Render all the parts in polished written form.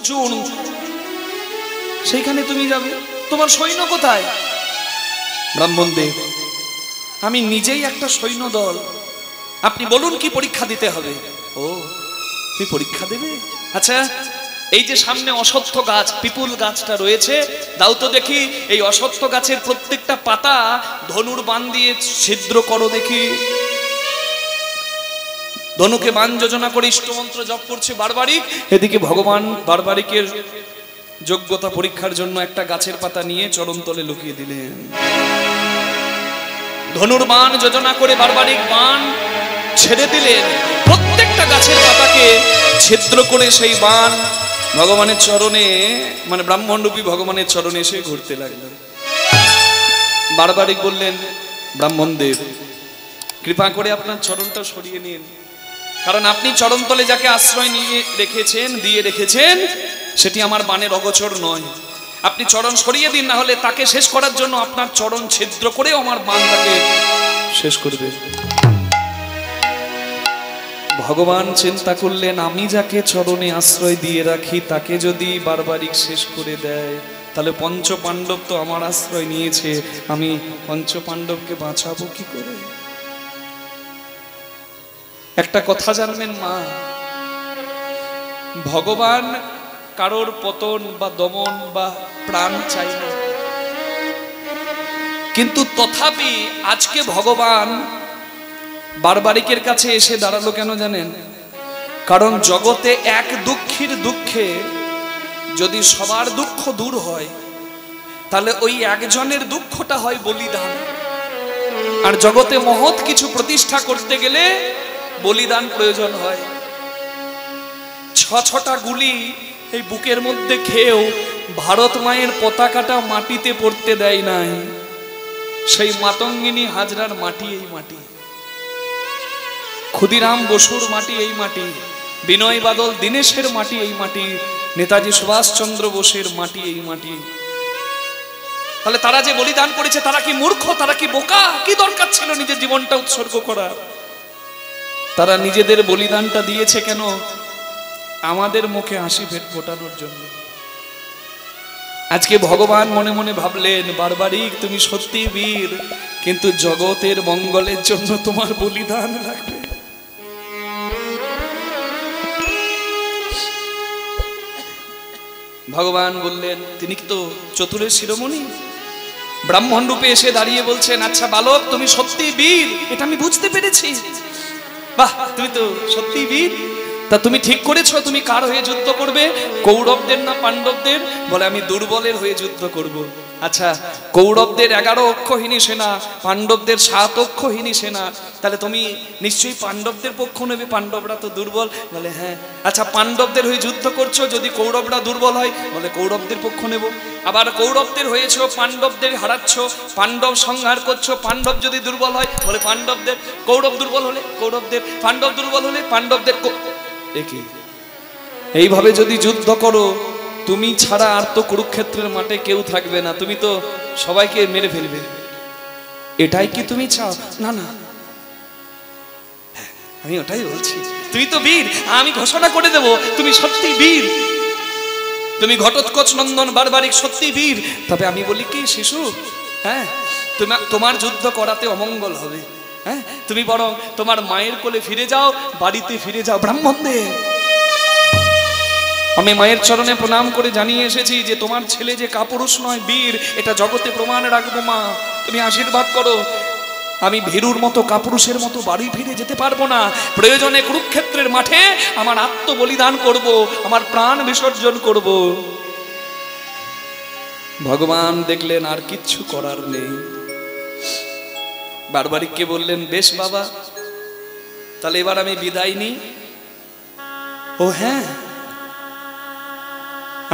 অর্জুন, সেইখানে তুমি যাবে? তোমার সৈন্য কোথায়? ব্রাহ্মণদেব, আমি নিজেই একটা সৈন্য দল, আপনি বলুন কি পরীক্ষা দিতে হবে? ও, তুমি পরীক্ষা দেবে? আচ্ছা, এই যে সামনে অশ্বত্থ গাছ, পিপুল গাছটা রয়েছে, দাও তো দেখি এই অশ্বত্থ গাছের প্রত্যেকটা পাতা ধনুর বাণ দিয়ে ছিদ্র করো দেখি। ধনুকে বাণ যোজনা করে ইষ্টমন্ত্র জপ করছে বারবারিক, এদিকে ভগবান বারবারিকের যোগ্যতা পরীক্ষার জন্য একটা গাছের পাতা নিয়ে চরণতলে লুকিয়ে দিলেন। ধনুর বাণ যোজনা করে বারবারিক বাণ ছেড়ে দিলেন, প্রত্যেকটা গাছের পাতাকে ছিদ্র করে সেই বাণ ভগবানের চরণে, মানে ব্রাহ্মণরূপী ভগবানের চরণে এসে ঘুরতে লাগলেন। বারবারিক বললেন, ব্রাহ্মণদেব কৃপা করে আপনার চরণটা সরিয়ে নিন, কারণ আপনি চরণতলে যাকে আশ্রয় নিয়ে রেখেছেন, দিয়ে রেখেছেন, সেটি আমার বাণের অগোচর নয়। আপনি চরণ সরিয়ে দিন, না হলে তাকে শেষ করার জন্য আপনার চরণ ছিদ্র করে আমার বাণ তাকে শেষ করবে। ভগবান চিন্তা করলেন, আমি যাকে চরণে আশ্রয় দিয়ে রাখি তাকে যদি বারবারিক শেষ করে দেয়, তাহলে পঞ্চ পাণ্ডব তো আমার আশ্রয় নিয়েছে, আমি পঞ্চ পাণ্ডবকে বাঁচাবো কি করে? একটা কথা জানবেন মা, ভগবান কারোর পতন বা দমন বা প্রাণ চাই না, কিন্তু তথাপি আজকে ভগবান বারবারিকের কাছে এসে দাঁড়ালো কেন জানেন? কারণ জগতে এক দুঃখীর দুঃখে যদি সবার দুঃখ দূর হয়, তাহলে ওই একজনের দুঃখটা হয় বলিদান। আর জগতে মহৎ কিছু প্রতিষ্ঠা করতে গেলে বলিদান প্রয়োজন হয়। ছটা গুলি এই বুকের মধ্যে খেয়েও ভারত মায়ের পতাকাটা মাটিতে পড়তে দেয় নাই। সেই মাতঙ্গিনী হাজরার মাটি এই মাটি, ক্ষুদিরাম বসুর মাটি এই মাটি, বিনয় বাদল দীনেশের মাটি এই মাটি, নেতাজি সুভাষচন্দ্র বোসের মাটি এই মাটি। তাহলে তারা যে বলিদান করেছে, তারা কি মূর্খ? তারা কি বোকা? কি দরকার ছিল নিজের জীবনটা উৎসর্গ করার? তারা নিজেদের বলিদানটা দিয়েছে কেন? আমাদের মুখে হাসি ফোটানোর জন্য। আজকে ভগবান মনে মনে ভাবলেন, বারবারিক তুমি সত্যি বীর, কিন্তু জগতের মঙ্গলের জন্য তোমার বলিদান লাগবে। ভগবান বললেন, তিনি তো চতুরের শিরোমণি, ব্রাহ্মণ রূপে এসে দাঁড়িয়ে বলছেন, আচ্ছা বালক তুমি সত্যি বীর, এটা আমি বুঝতে পেরেছি। বাহ, তুমি তো সত্যি বীর। তা তুমি ঠিক করেছো তুমি কার হয়ে যুদ্ধ করবে? কৌরবদের না পাণ্ডবদের? বলে আমি দুর্বলের হয়ে যুদ্ধ করব। আচ্ছা, কৌরবদের 11 অক্ষহীনী সেনা, পাণ্ডবদের 7 অক্ষহীনী সেনা, তাহলে তুমি নিশ্চয়ই পাণ্ডবদের পক্ষ নেবে, পাণ্ডবরা তো দুর্বল। বলে হ্যাঁ। আচ্ছা, পাণ্ডবদের হয়ে যুদ্ধ করছো, যদি কৌরবরা দুর্বল হয়, বলে কৌরবদের পক্ষ নেব। আবার কৌরবদের হয়েছো, পাণ্ডবদের হারাচ্ছ, পাণ্ডব সংহার করছো, পাণ্ডব যদি দুর্বল হয়, বলে পাণ্ডবদের। কৌরব দুর্বল হলে কৌরবদের, পাণ্ডব দুর্বল হলে পাণ্ডবদের। এইভাবে যদি যুদ্ধ করো, তুমি ছাড়া আর তো কুরুক্ষেত্রের মাঠে কেউ থাকবে না, তুমি তো সবাইকে মেরে ফেলবে। এটাই কি তুমি চাও? না না, আমি ওটাই বলছি, তুমি তো বীর, আমি ঘোষণা করে দেব তুমি সত্যি বীর, তুমি ঘটোৎকচ নন্দন বারবারিক সত্যি বীর। তবে আমি বলি কি শিশু, হ্যাঁ তোমার যুদ্ধ করাতে অমঙ্গল হবে। হ্যাঁ, তুমি বরং তোমার মায়ের কোলে ফিরে যাও, বাড়িতে ফিরে যাও। ব্রাহ্মণদের আমি মায়ের চরণে প্রণাম করে জানিয়ে এসেছি যে তোমার ছেলে যে কাপুরুষ নয়, বীর, এটা জগতে প্রমাণ রাখবো। মা তুমি আশীর্বাদ করো। আমি ভীরুর মতো কাপুরুষের মতো বাড়ি ফিরে যেতে পারবো না, প্রয়োজনে কুরুক্ষেত্রের মাঠে আমার আত্মবলিদান করব, আমার প্রাণ বিসর্জন করব। ভগবান দেখলেন আর কিচ্ছু করার নেই, বারবারিককে বললেন, বেশ বাবা, তাহলে এবার আমি বিদায় নিই। ও হ্যাঁ,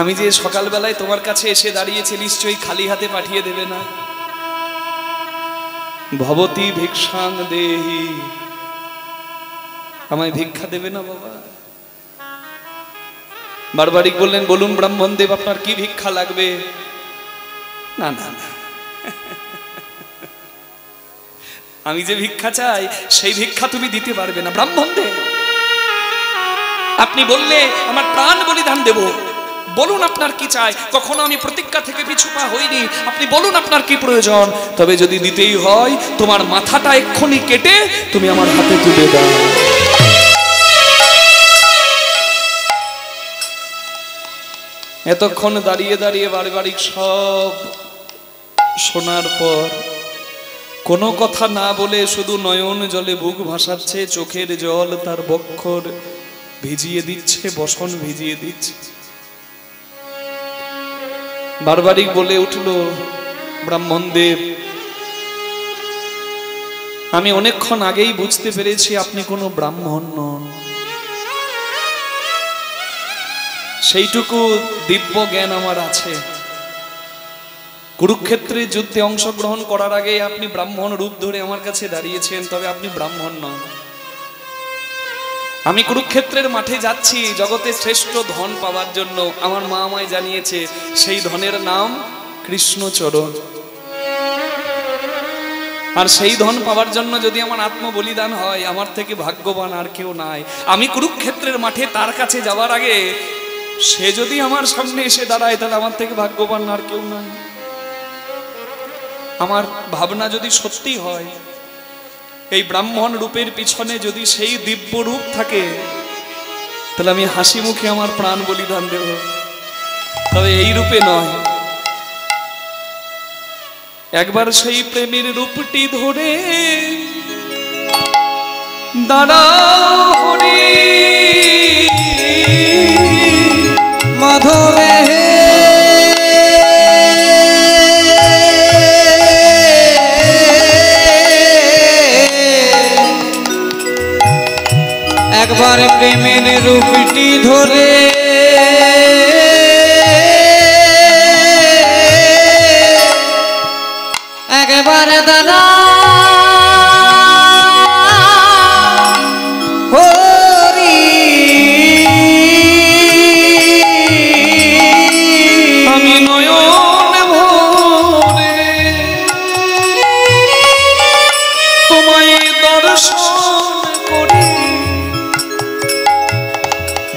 আমি যে সকালবেলায় তোমার কাছে এসে দাঁড়িয়েছি, নিশ্চয়ই খালি হাতে পাঠিয়ে দেবে না। ভবতি ভিক্ষাং দেহি, আমায় ভিক্ষা দেবে না বাবা? বারবারিক বললেন, বলুন ব্রাহ্মণদেব আপনার কি ভিক্ষা লাগবে? না না না, আমি যে ভিক্ষা চাই সেই ভিক্ষা তুমি দিতে পারবে না। ব্রাহ্মণদেব আপনি বললে আমার প্রাণ বলিদান দেব, বলুন আপনার কি চাই। কখনো আমি প্রতিজ্ঞা থেকে পিছু পা হইনি। আপনি বলুন আপনার কি প্রয়োজন। তবে যদি দিতেই হয় তোমার মাথাটা এক্ষুনি কেটে তুমি আমার হাতে তুলে দাও। এতক্ষণ দাঁড়িয়ে দাঁড়িয়ে পারিবারিক সব শোনার পর কোনো কথা না বলে শুধু নয়ন জলে বুক ভাসাচ্ছে, চোখের জল তার বক্ষর ভিজিয়ে দিচ্ছে, বসন ভিজিয়ে দিচ্ছে। বারবারিক বলে উঠল, ব্রাহ্মণদেব, আমি অনেকক্ষণ আগেই বুঝতে পেরেছি আপনি কোনো ব্রাহ্মণ নন। সেইটুকু দিব্য জ্ঞান আমার আছে। কুরুক্ষেত্রের যুদ্ধে অংশগ্রহণ করার আগে আপনি ব্রাহ্মণ রূপ ধরে আমার কাছে দাঁড়িয়েছেন, তবে আপনি ব্রাহ্মণ নন। আমি কুরুক্ষেত্রের মাঠে যাচ্ছি জগতে শ্রেষ্ঠ ধন পাওয়ার জন্য। আমার মা আমায় জানিয়েছে সেই ধনের নাম কৃষ্ণচরণ। আর সেই ধন পাওয়ার জন্য যদি আমার আত্মবলিদান হয়, আমার থেকে ভাগ্যবান আর কেউ নাই। আমি কুরুক্ষেত্রের মাঠে তার কাছে যাওয়ার আগে সে যদি আমার সামনে এসে দাঁড়ায়, তাহলে আমার থেকে ভাগ্যবান আর কেউ নাই। আমার ভাবনা যদি সত্যি হয়, এই ব্রাহ্মণ রূপের পিছনে যদি সেই দিব্য রূপ থাকে, তাহলে আমি হাসি মুখে আমার প্রাণ বলিদান দেব। তবে এই রূপে নয়। একবার সেই প্রেমের রূপটি ধরে দাঁড়াও হরি মাধবে, একবার প্রেমের রূপটি ধরে একবার দাদা হরি, আমি নয়ন ভরে তোমায় দর্শন করি।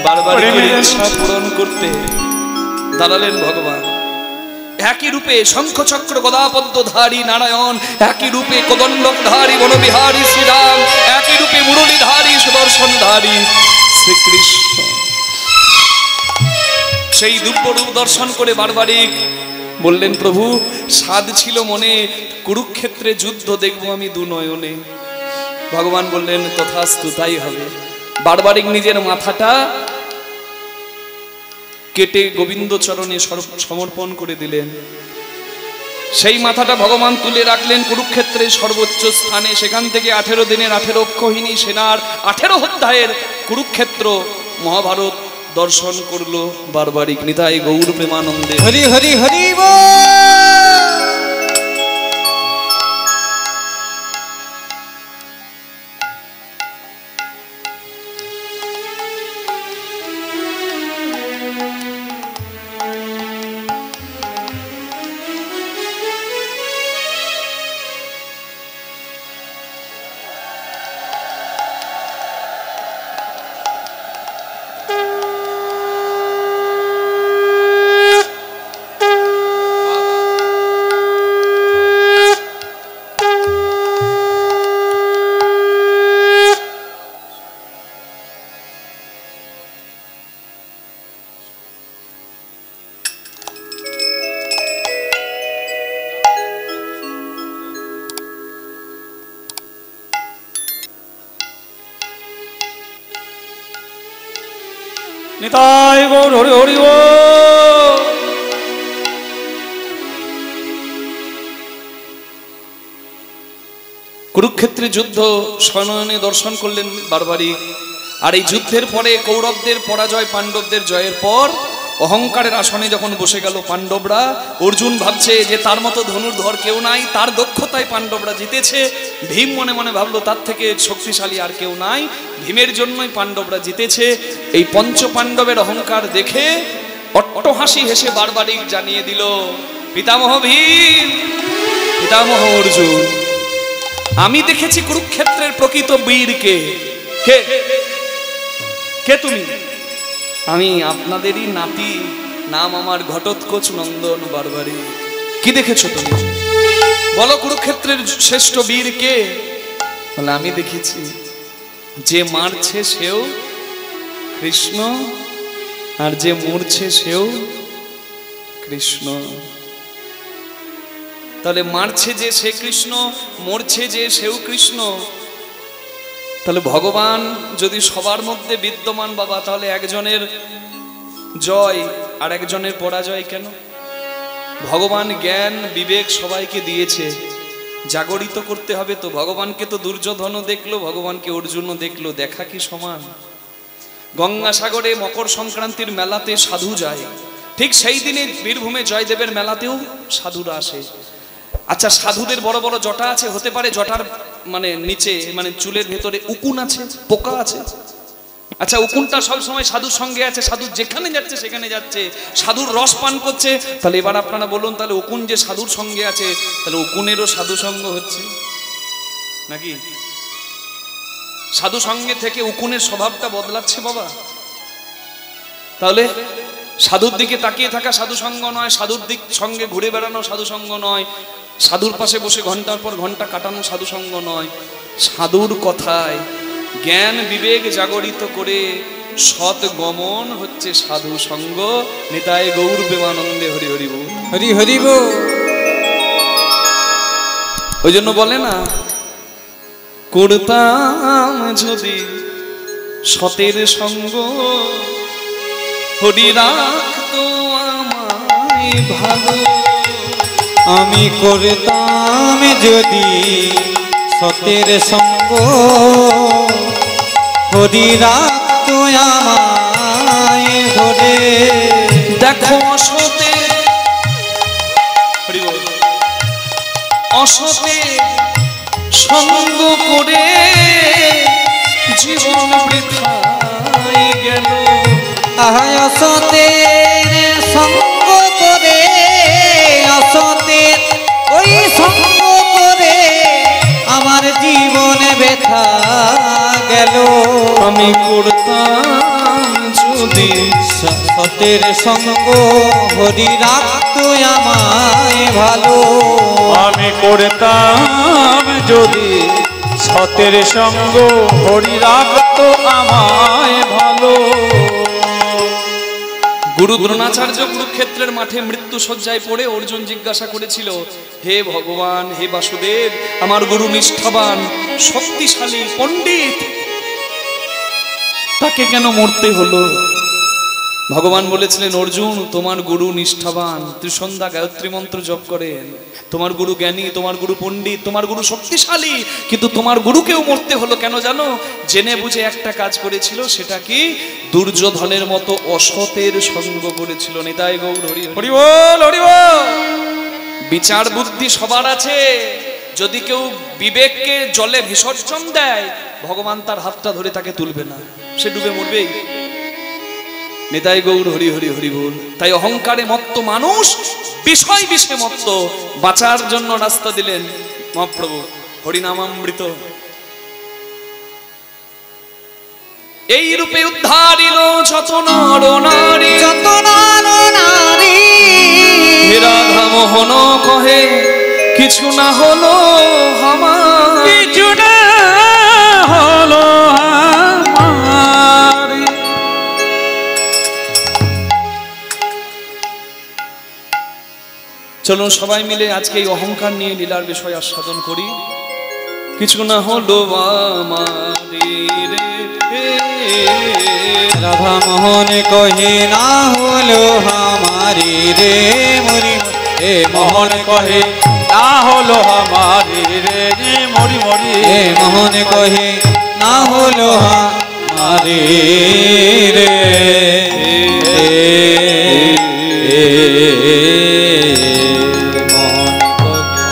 বারবার ইচ্ছা পূরণ করতে দাঁড়ালেন ভগবান। একই রূপে শঙ্খচক্র গদাপদ্মধারী নারায়ণ, একই রূপে কোদণ্ডধারী বনবিহারী শ্রীরাম, একই রূপে মুরলীধারী সুদর্শনধারী শ্রীকৃষ্ণ। সেই দিব্যরূপ দর্শন করে বারবারিক বললেন, প্রভু সাধ ছিল মনে, কুরুক্ষেত্রে যুদ্ধ দেখবো আমি দু নয়নে। ভগবান বললেন, তথাস্তু, তাই হবে। বারবারিক নিজের মাথাটা কেটে গোবিন্দ চরণে সমর্পণ করে দিলেন। সেই মাথাটা ভগবান তুলে রাখলেন কুরুক্ষেত্রের সর্বোচ্চ স্থানে। সেখান থেকে 18 দিনের 18 অক্ষৌহিনী সেনার 18 অধ্যায়ের কুরুক্ষেত্র মহাভারত দর্শন করলো বারবারিক। নিতাই গৌর প্রেমানন্দে হরি হরি হরি বল। নিতাই গৌর হরি হরি বল। কুরুক্ষেত্রে যুদ্ধ স্বনয়নে দর্শন করলেন বারবারিক। আর এই যুদ্ধের পরে কৌরবদের পরাজয়, পাণ্ডবদের জয়ের পর অহংকারের আসনে যখন বসে গেল পাণ্ডবরা, অর্জুন ভাবছে যে তার মতো ধনুর্ধর কেউ নাই, তার দক্ষতায় পাণ্ডবরা জিতেছে। ভীম মনে মনে ভাবলো তার থেকে শক্তিশালী আর কেউ নাই, ভীমের জন্যই পাণ্ডবরা জিতেছে। এই পঞ্চ পাণ্ডবের অহংকার দেখে অট্টহাসি হেসে বারবারিক জানিয়ে দিল, পিতামহ ভীম, পিতামহ অর্জুন, আমি দেখেছি কুরুক্ষেত্রের প্রকৃত বীর কে। কে কে তুমি? আমি আপনাদেরই নাতি নাম আমার ঘটোৎকোচ নন্দন বারবারি। কি দেখেছো তুমি? বলো কুরুক্ষেত্রের শ্রেষ্ঠ বীর কে? বলে আমি দেখেছি যে মারছে সেও কৃষ্ণ, আর যে মরছে সেও কৃষ্ণ। তাহলে মারছে যে সে কৃষ্ণ, মরছে যে সেও কৃষ্ণ। তাহলে ভগবান যদি সবার মধ্যে বিদ্যমান বাবা, তাহলে একজনের জয় আর একজনের পরাজয় কেন? ভগবান জ্ঞান বিবেক সবাইকে দিয়েছে, জাগরিত করতে হবে তো। ভগবানকে তো দুর্যোধনও দেখলো, ভগবানকে অর্জুনও দেখলো, দেখা কি সমান? গঙ্গাসাগরে মকর সংক্রান্তির মেলাতে সাধু যায়, ঠিক সেই দিনে বীরভূমে জয়দেবের মেলাতেও সাধুরা আসে। আচ্ছা, সাধুদের বড় বড় জটা আছে, হতে পারে জটার মানে নিচে মানে চুলের ভেতরে উকুন আছে, পোকা আছে। আচ্ছা, উকুনটা সবসময় সাধুর সঙ্গে আছে, সাধু যেখানে যাচ্ছে সেখানে যাচ্ছে, সাধুর রস পান করছে। তাহলে এবার আপনারা বলুন, তাহলে উকুন যে সাধুর সঙ্গে আছে, তাহলে উকুনেরও সাধু সঙ্গ হচ্ছে নাকি? সাধু সঙ্গে থেকে উকুনের স্বভাবটা বদলাচ্ছে বাবা। তাহলে সাধুর দিকে তাকিয়ে থাকা সাধু সঙ্গ নয়, সাধুর দিক সঙ্গে ঘুরে বেড়ানো সাধু সঙ্গ নয়, সাধুর পাশে বসে ঘন্টার পর ঘন্টা কাটানো সাধু সঙ্গ নয়। সাধুর কথায় জ্ঞান বিবেক জাগরিত করে সৎ গমন হচ্ছে সাধু সঙ্গ। নিতাই গৌর প্রেমানন্দে হরি হরি বল, হরি হরি বল। ওই জন্য বলে না, করতাম যদি সতের সঙ্গ, হরি রাখতো আমায় ভালো। আমি করতাম যদি সতের সঙ্গ, হরি রাখতো আমায় ধরে। দেখো অসতে, হরি বল, অসতে সঙ্গ করে জীবন বৃথায় গেল। আহায় অসতের সঙ্গ করে, অসতের ওই সঙ্গ করে আমার জীবনে ব্যথা গেল। আমি করতাম যদি সতের সঙ্গ, হরি রাখতো আমায় ভালো। আমি করতাম যদি সতের সঙ্গ, হরি রাখতো আমায় ভালো। গুরু দ্রোণাচার্য কুরুক্ষেত্রের মাঠে মৃত্যু শয্যায় পড়ে অর্জুন জিজ্ঞাসা করেছিল, হে ভগবান, হে বাসুদেব, আমার গুরু নিষ্ঠাবান শক্তিশালী পণ্ডিত, তাকে কেন মরতে হলো? ভগবান বলেছিলেন, অর্জুন, তোমার গুরু নিষ্ঠাবান, ত্রিসন্ধ্যা গায়ত্রী মন্ত্র জপ করেন, তোমার গুরু জ্ঞানী, তোমার গুরু পণ্ডিত, তোমার গুরু শক্তিশালী, কিন্তু তোমার গুরুকেও মরতে হলো কেন জানো? জেনে বুঝে একটা কাজ করেছিল, সেটা কি? দুর্যোধনের মতো অসতের সঙ্গ করেছিল। নিতাই গৌর হরি হরি বল, হরি বল। বিচার বুদ্ধি সবার আছে, যদি কেউ বিবেককে জলে বিসর্জন দেয়, ভগবান তার হাতটা ধরে তাকে তুলবে না, সে ডুবে মরবেই। নিতাই গৌর হরি হরি হরি বল। তাই অহংকারে মত্ত মানুষ বিষয় বিষে মত্ত, বাঁচার জন্য রাস্তা দিলেন মহাপ্রভু হরিনামামৃত। এই রূপে উদ্ধারিল যত নর নারী, যত নর নারী। হে রাধা মোহন কহে, কিছু না হলো আমার, কিছু না হলো আমার। চলুন সবাই মিলে আজকে এই অহংকার নিয়ে লীলার বিষয় আস্বাদন করি। কিছু না হলো আমারি রে, রাধা মোহন কহে, না হলো আমারি রে মরি। এ মোহন কহে, না হলো আমারি রে মরি মরি। এ মোহন কহে, না হলো আমারি রে।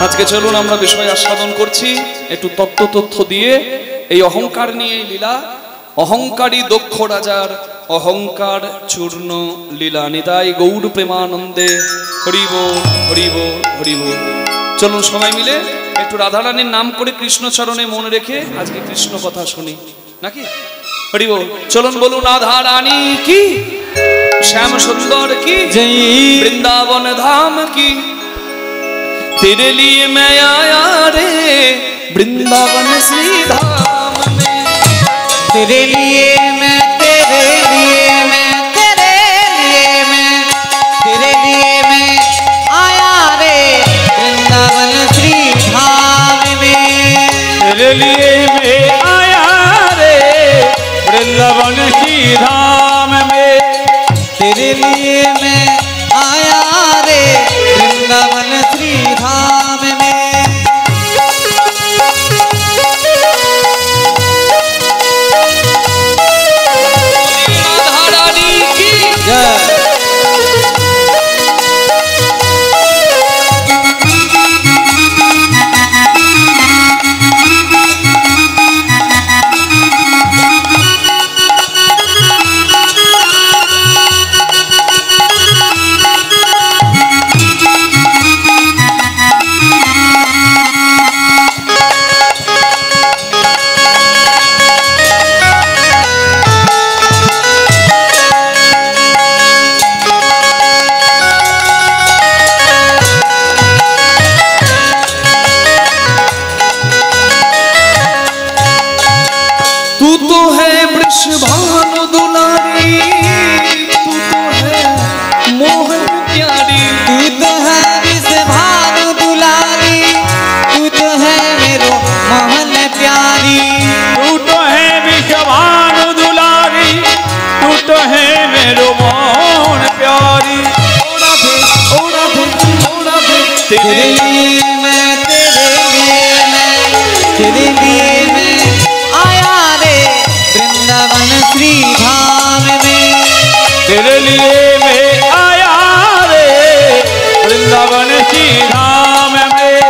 আজকে চলুন আমরা বিষয় আস্বাদন করছি একটু তথ্য দিয়ে। এই অহংকার নিয়ে লীলা, অহংকারী দক্ষ রাজার অহংকার চূর্ণ লীলা। নিতাই গৌর প্রেমানন্দে হরি বল, হরি বল, হরি বল। চলুন সবাই মিলে একটু রাধারানীর নাম করে কৃষ্ণচরণে মনে রেখে আজকে কৃষ্ণ কথা শুনি নাকি? হরি বল। চলুন বলুন, রাধা রানী কি श्याम सुंदर की जय वृंदावन धाम की तेरे लिए मैं आया रे वृंदावन श्री धाम में तेरे लिए मैं तेरे लिए मैं तेरे लिए मैं तेरे लिए मैं आया रे वृंदावन श्री धाम में तेरे लिए मैं आया रे वृंदावन श्री धाम में तेरे लिए मैं आया रे वृंदावन श्री धाम में राधा रानी की जय तू तो है वृषभानु दुलारी तू तो है मोहन प्यारी तू तो है विषभानु दुलारी तू तो है मेरो मोहन प्यारी तू तो है विषभानु दुलारी तू तो है मेरो मोहन प्यारी ओ राधे ओ राधे ओ राधे तेरे लिए मैं तेरे लिए मैं तेरे लिए मैं आया रे वृंदावन श्री धाम में तेरे लिए मैं आया रे वृंदावन श्री धाम में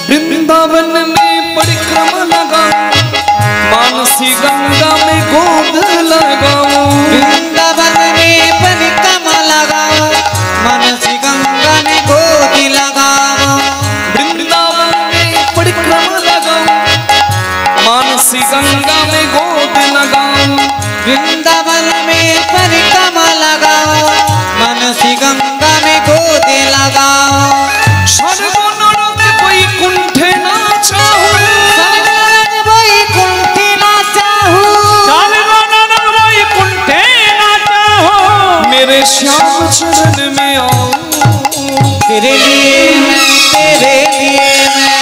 वृंदावन में परिक्रमा लगाऊं मानसी गंगा में गोद लगाऊं वृंदावन में परिक्रमा लगाओ मनसी गंगा में गोदी लगाओ वृंदावन में परिक्रमा लगाऊं मानसी गंगा में गोद लगाऊं वृंदावन में परिक्रमा लगाओ मनसी गंगा में गोदी लगाओ सर्वनरक वैकुंठे ना चाहूं सर्वनरक वैकुंठे ना चाहूं वैकुंठे ना चाहो मेरे श्याम चरण में आओ तेरे लिए मैं तेरे लिए मैं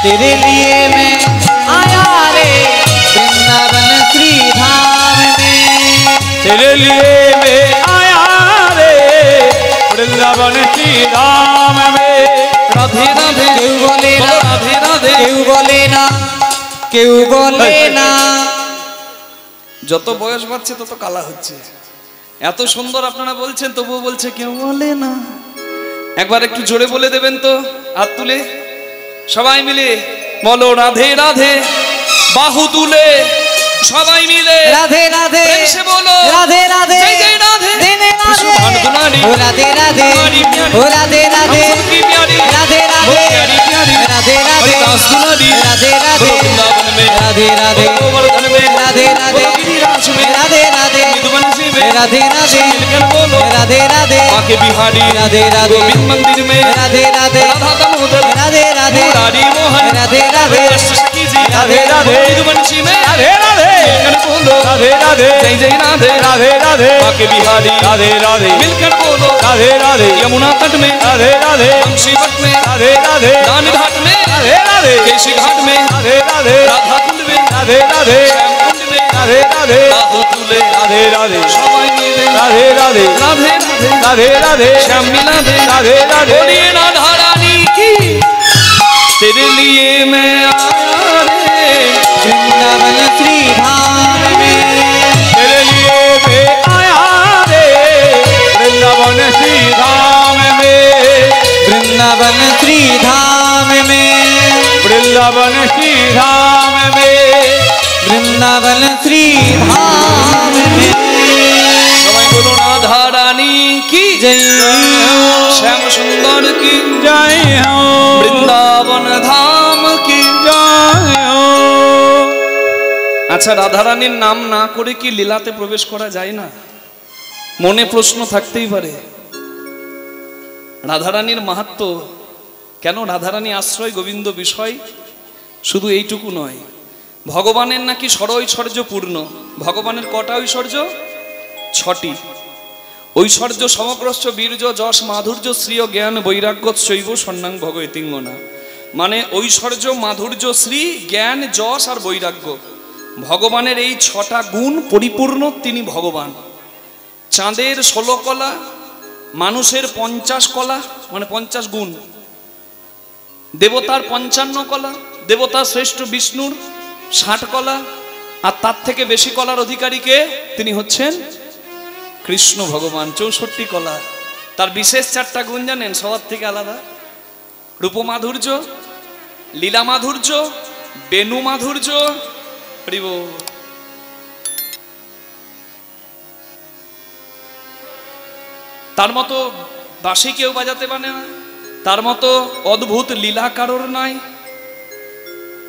तेरे लिए मैं आया रे वृंदावन श्री धाम में तेरे लिए मैं आया रे वृंदावन श्री धाम में राधे राधे কেউ বলে না बोलो राधे राधे কেউ বলে না কেউ বলে না যত বয়স বাড়ছে তত কালা হচ্ছে এত সুন্দর আপনারা বলছেন তবুও বলছে কেউ বলে না একবার একটু জোরে বলে দেবেন তো হাত তুলে সবাই মিলে বলো রাধে রাধে বাহু তুলে সবাই মিলে রাধে রাধে প্রেম से बोलो রাধে রাধে जय जय राधे দিনে রাধে विश्वभान दुलारी ও রাধে রাধে प्यारी प्यारी ও রাধে রাধে हम सबकी प्यारी রাধে वो রাধে प्यारी प्यारी রাধে রাধে हरिदास दुलारी রাধे রাধে बोलो वृंदावन में রাধे রাধे बोलो गोवर्धन में राधे राधे बोलो गिरिराज में राधे राधे मधुबंसी में राधे राधे मिलकर बोलो राधे राधे बाके बिहारी राधे राधे गोविंद मंदिर में राधे राधे राधा दामोदर राधे राधे मुरारी मोहन राधे राधे अष्टसखी जी राधे राधे मधुबंसी में राधे राधे मिलकर बोलो राधे राधे जय जय राधे राधे राधे बाके बिहारी राधे राधे मिलकर बोलो राधे राधे यमुना तट में राधे राधे बंशी वट में राधे राधे दान घाट में राधे राधे केशी घाट में राधे राधे राधा कुंड में राधे राधे श्याम कुंड में রাধে রাধে বাহু তুলে রাধে রাধে সবাই মিলে রাধে রাধে রাধে রাধে রাধে রাধে श्याम मिलाधे राधे राधे बोलिए राधा रानी की तेरे लिए मैं आया रे वृंदावन श्री धाम में तेरे लिए मैं आया रे वृंदावन श्री धाम में वृंदावन श्री धाम में वृंदावन श्री धाम में वृंदावन श्री धाम में सबाई बोलो राधा रानी की जय श्याम सुंदर की जय हो वृंदावन धाम की जय हो। আচ্ছা রাধারানীর নাম না করে কি লীলাতে প্রবেশ করা যায় না? মনে প্রশ্ন থাকতেই পারে। রাধারানীর মাহাত্ম্য কেন? রাধারানী আশ্রয় গোবিন্দ বিষয়, শুধু এইটুকু নয়, ভগবানের নাকি ষড়ৈশ্বর্য পূর্ণ। ভগবানের কটা ঐশ্বর্য? 6টি। ঐশ্বর্য সমগ্রস্য বীর্য যশ মাধুর্য শ্রীয় জ্ঞান বৈরাগ্য শৈব সন্ন্যাং ভগবতীঙ্গনা। মানে ঐশ্বর্য, মাধুর্য, শ্রী, জ্ঞান, যশ আর বৈরাগ্য, ভগবানের এই 6টা গুণ পরিপূর্ণ তিনি ভগবান। চাঁদের 16 কলা, মানুষের 50 কলা মানে 50 গুণ, দেবতার 55 কলা, দেবতা শ্রেষ্ঠ বিষ্ণুর 60 কলা, আর তার থেকে বেশি কলার অধিকারীকে তিনি হচ্ছেন কৃষ্ণ ভগবান, 64 কলা। তার বিশেষ 4টা গুণ জানেন, সবার থেকে আলাদা। রূপমাধুর্য, লীলা মাধুর্য, বেণু মাধুর্য, তার মতো বাঁশি কেউ বাজাতে পারে না, তার মতো অদ্ভুত লীলা কারোর নাই,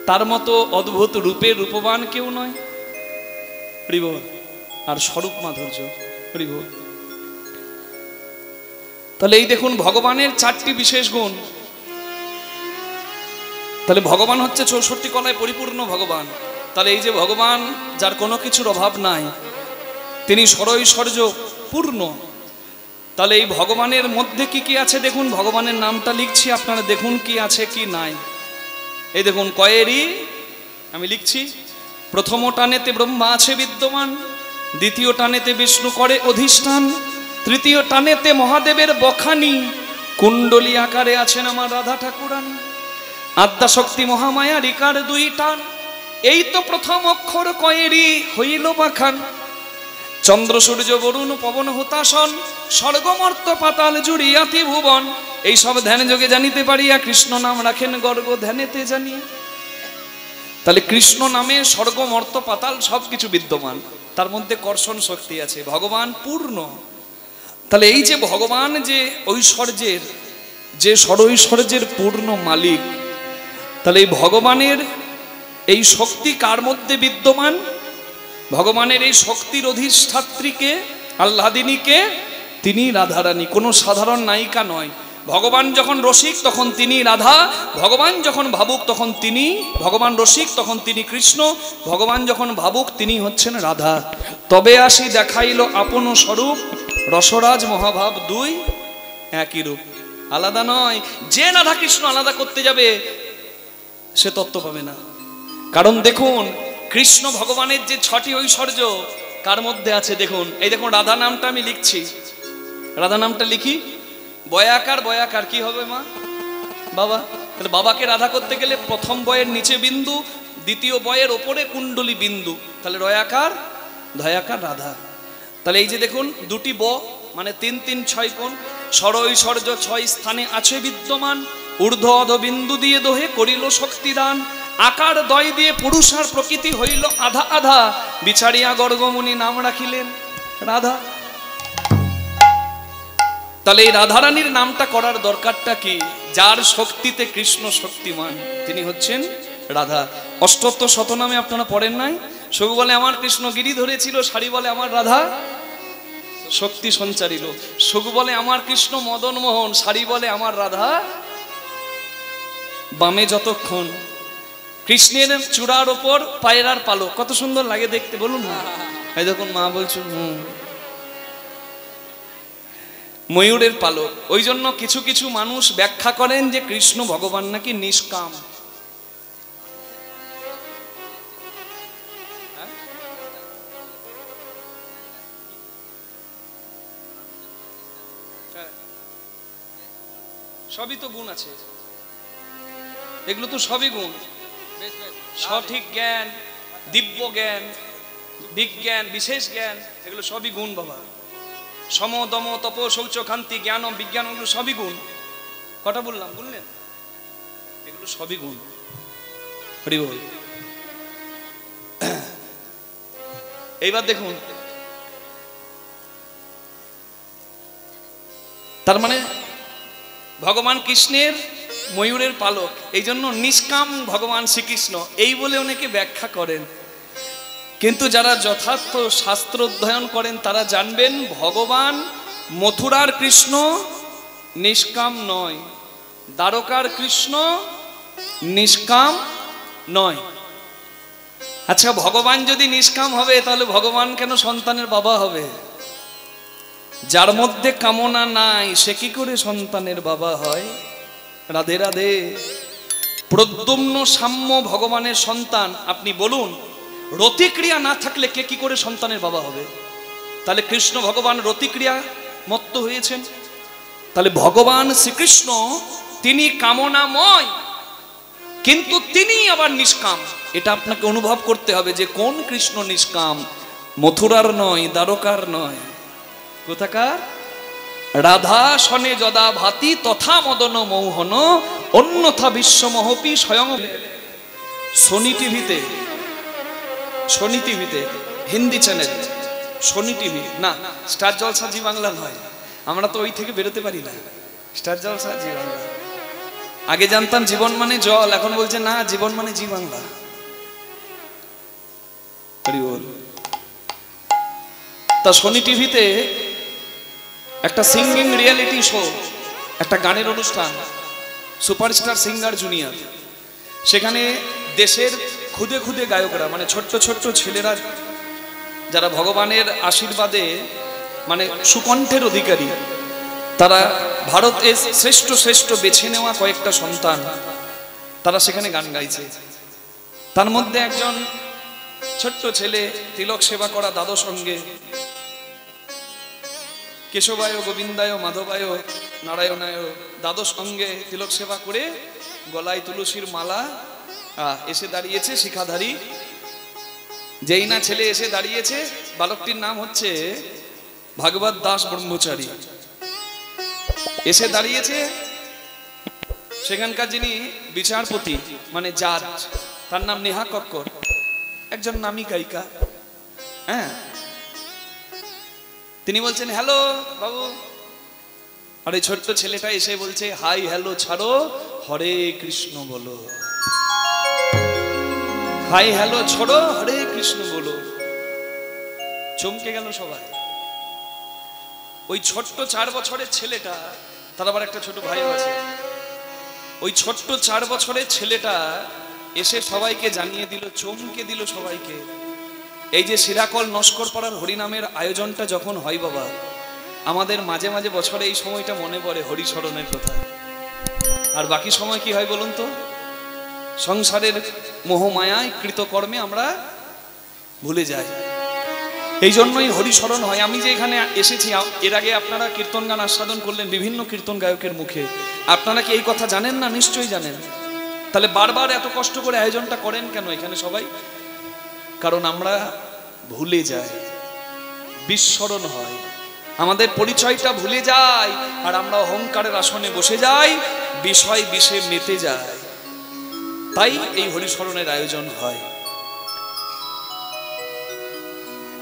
তার মতো অদ্ভুত রূপে রূপবান কেউ নয়। আর স্বরূপ মাধুর্য। তাহলে এই দেখুন ভগবানের 4টি বিশেষ গুণ। তাহলে ভগবান হচ্ছে 64 কলায় পরিপূর্ণ ভগবান। তাহলে এই যে ভগবান, যার কোনো কিছুর অভাব নাই, তিনি ষড়ৈশ্বর্য পূর্ণ। তাহলে এই ভগবানের মধ্যে কি কি আছে দেখুন, ভগবানের নামটা লিখছি, আপনারা দেখুন কি আছে কি নাই। এই দেখুন কয়েরই আমি লিখছি, প্রথম টানেতে ব্রহ্মা আছে বিদ্যমান, দ্বিতীয় টানেতে বিষ্ণু করে অধিষ্ঠান, তৃতীয় টানেতে মহাদেবের বখানি, কুণ্ডলী আকারে আছেন আমার রাধা ঠাকুরানী, আদ্যা শক্তি মহামায়া রিকার 2 টান, এই তো প্রথম অক্ষর কয়েরই হইল বাখান। চন্দ্র সূর্য বরুণ পবন হুতাসন, স্বর্গমর্ত পাতাল জুড়িয়াতি ভুবন, এই সব ধ্যান যোগে জানিতে পারিয়া কৃষ্ণ নাম রাখেন গর্গ ধ্যানেতে জানিয়ে। তাহলে কৃষ্ণ নামে স্বর্গ মর্ত পাতাল সবকিছু বিদ্যমান, তার মধ্যে কর্ষণ শক্তি আছে, ভগবান পূর্ণ। তাহলে এই যে ভগবান যে ঐশ্বর্যের, যে ষড়ৈশ্বর্যের পূর্ণ মালিক, তাহলে এই ভগবানের এই শক্তি কার মধ্যে বিদ্যমান? ভগবানের এই শক্তির অধিষ্ঠাত্রীকে, আহ্লাদিনীকে, তিনি রাধারানী, কোনো সাধারণ নায়িকা নয়। ভগবান যখন রসিক তখন তিনি রাধা, ভগবান যখন ভাবুক তখন তিনি, ভগবান রসিক তখন তিনি কৃষ্ণ, ভগবান যখন ভাবুক তিনি হচ্ছেন রাধা। তবে আসি দেখাইল আপন স্বরূপ, রসরাজ মহাভাব 2 একই রূপ, আলাদা নয়। যে রাধা কৃষ্ণ আলাদা করতে যাবে সে তত্ত্ব পাবে না। কারণ দেখুন কৃষ্ণ ভগবানের যে 6টি ঐশ্বর্য কার মধ্যে আছে দেখুন। এই দেখুন রাধা নামটা আমি লিখছি, রাধা নামটা লিখি, বয়াকার, বয়াকার কি হবে মা বাবা? তাহলে বাবাকে রাধা করতে গেলে প্রথম বয়ের নিচে বিন্দু, দ্বিতীয় বয়ের ওপরে কুণ্ডলী বিন্দু, তাহলে রয়াকার ধয়াকার রাধা। তাহলে এই যে দেখুন 2টি ব মানে 3 3 6 কোণ, ষড়ৈশ্বর্য 6 স্থানে আছে বিদ্যমান, ঊর্ধ্ব অধ বিন্দু দিয়ে দোহে করিল শক্তিদান, আকার দয় দিয়ে পুরুষ আর প্রকৃতি হইল আধা আধা, বিচারিয়া গর্গমুনি নাম রাখিলেন রাধা। তাহলে এই রাধারানীর নামটা করার দরকারটা কি? যার শক্তিতে কৃষ্ণ শক্তিমান তিনি হচ্ছেন রাধা। অষ্টোত্তর শতনামে আপনারা পড়েন নাই? সবু বলে আমার কৃষ্ণ গিরি ধরেছিল, সারি বলে আমার রাধা শক্তি সঞ্চারিল, সবু বলে আমার কৃষ্ণ মদন মোহন, সারি বলে আমার রাধা বামে যতক্ষণ। কৃষ্ণের চূড়ার ওপর পায়রার পালক, কত সুন্দর লাগে দেখতে বলুন না। এই দেখুন মা বলছো ময়ূরের পালক। ওই জন্য কিছু কিছু মানুষ ব্যাখ্যা করেন যে কৃষ্ণ ভগবান নাকি নিষ্কাম। সবই তো গুণ আছে, এগুলো তো সবই গুণ। সঠিক জ্ঞান, দিব্য জ্ঞান, বিজ্ঞান, বিশেষ জ্ঞান, এগুলো সবই গুণ বাবা। সম দম তপ শৌচ খান্তি জ্ঞান বিজ্ঞান, এগুলো সবই গুণ। কটা বললাম, বললেন? এগুলো সবই গুণ। হরি বল। এইবার দেখুন, তার মানে ভগবান কৃষ্ণের ময়ূরের পালক, এই জন্য নিষ্কাম ভগবান শ্রীকৃষ্ণ, এই বলে অনেকে ব্যাখ্যা করেন। কিন্তু যারা যথার্থ শাস্ত্র অধ্যয়ন করেন তারা জানবেন ভগবান মথুরার কৃষ্ণ নিষ্কাম নয়, দ্বারকার কৃষ্ণ নিষ্কাম নয়। আচ্ছা, ভগবান যদি নিষ্কাম হবে তাহলে ভগবান কেন সন্তানের বাবা হবে? যার মধ্যে কামনা নাই সে কি করে সন্তানের বাবা হয়? রাধে রাধে। প্রদ্যুম্ন সাম্য ভগবানের সন্তান। আপনি বলুন, রতিক্রিয়া না থাকলে কে কি করে সন্তানের বাবা হবে? তাহলে কৃষ্ণ ভগবান রতিক্রিয়া মত্ত হয়েছেন। তাহলে ভগবান শ্রীকৃষ্ণ তিনি কামনাময়, কিন্তু তিনি আবার নিষ্কাম। এটা আপনাকে অনুভব করতে হবে যে কোন কৃষ্ণ নিষ্কাম, মথুরার নয়, দ্বারকার নয়। কোথাকার? রাধা সনে যদা ভাতি তথা মদন মৌহন অন্যথা বিশ্বমহপি স্বয়ং। সোনি টিভিতে, সোনি টিভিতে হিন্দি চ্যানেল, সোনি টিভি না, স্টার জলসা জি বাংলা নয়, আমরা তো ওই থেকে বেরোতে পারি না। স্টার জলসা জি বাংলা। আগে জানতাম জীবন মানে জল, এখন বলছে না, জীবন মানে জি বাংলা। তা সোনি টিভিতে একটা সিঙ্গিং রিয়েলিটি শো, একটা গানের অনুষ্ঠান, সুপারস্টার সিঙ্গার জুনিয়র। সেখানে দেশের খুদে খুদে গায়করা, মানে ছোট্ট ছোট্ট ছেলেরা, যারা ভগবানের আশীর্বাদে মানে সুকণ্ঠের অধিকারী, তারা ভারতের শ্রেষ্ঠ শ্রেষ্ঠ বেছে নেওয়া কয়েকটা সন্তান, তারা সেখানে গান গাইছে। তার মধ্যে একজন ছোট্ট ছেলে তিলক সেবা করা দ্বাদশ অঙ্গে, কেশবায় গোবিন্দায় মাধবায় নারায়ণায় দ্বাদশ অঙ্গে তিলক সেবা করে গলায় তুলসীর মালা এসে দাঁড়িয়েছে শিখাধারী। যেই না ছেলে এসে দাঁড়িয়েছে, বালকটির নাম হচ্ছে ভাগবত দাস ব্রহ্মচারী। এসে দাঁড়িয়েছে, সেখানকার যিনি বিচারপতি মানে জাজ, তার নাম নেহা কক্কর, একজন নামী গায়িকা। হ্যাঁ, তিনি বলছেন হ্যালো বাবু, আর এই ছোট্ট ছেলেটা এসে বলছে হাই হ্যালো ছাড়ো, হরে কৃষ্ণ বলো। হাই হ্যালো ছোড়ো, হরে কৃষ্ণ বলো। চমকে গেল সবাই। ওই ছোট্ট 4 বছরের ছেলেটা, তার আবার একটা ছোট ভাইও আছে, ওই ছোট্ট 4 বছরের ছেলেটা এসে সবাইকে জানিয়ে দিল, চমকে দিল সবাইকে। এই যে শিরাকল নস্কর পাড়ার হরিনামের আয়োজনটা যখন হয় বাবা, আমাদের মাঝে মাঝে বছরে এই সময়টা মনে পড়ে হরিস্মরণের কথা। আর বাকি সময় কি হয় বলুন তো? সংসারের মোহমায়ায় কৃতকর্মে আমরা ভুলে যাই। এই জন্যই হরিস্মরণ হয়। আমি যে এখানে এসেছি, এর আগে আপনারা কীর্তন গান আস্বাদন করলেন বিভিন্ন কীর্তন গায়কের মুখে। আপনারা কি এই কথা জানেন না? নিশ্চয়ই জানেন। তাহলে বারবার এত কষ্ট করে আয়োজনটা করেন কেন এখানে সবাই? কারণ আমরা ভুলে যাই, বিস্মরণ হয়, আমাদের পরিচয়টা ভুলে যাই, আর আমরা অহংকারের আসনে বসে যাই, বিষয় বিষে মেতে যায়। তাই এই হরিস্মরণের আয়োজন হয়।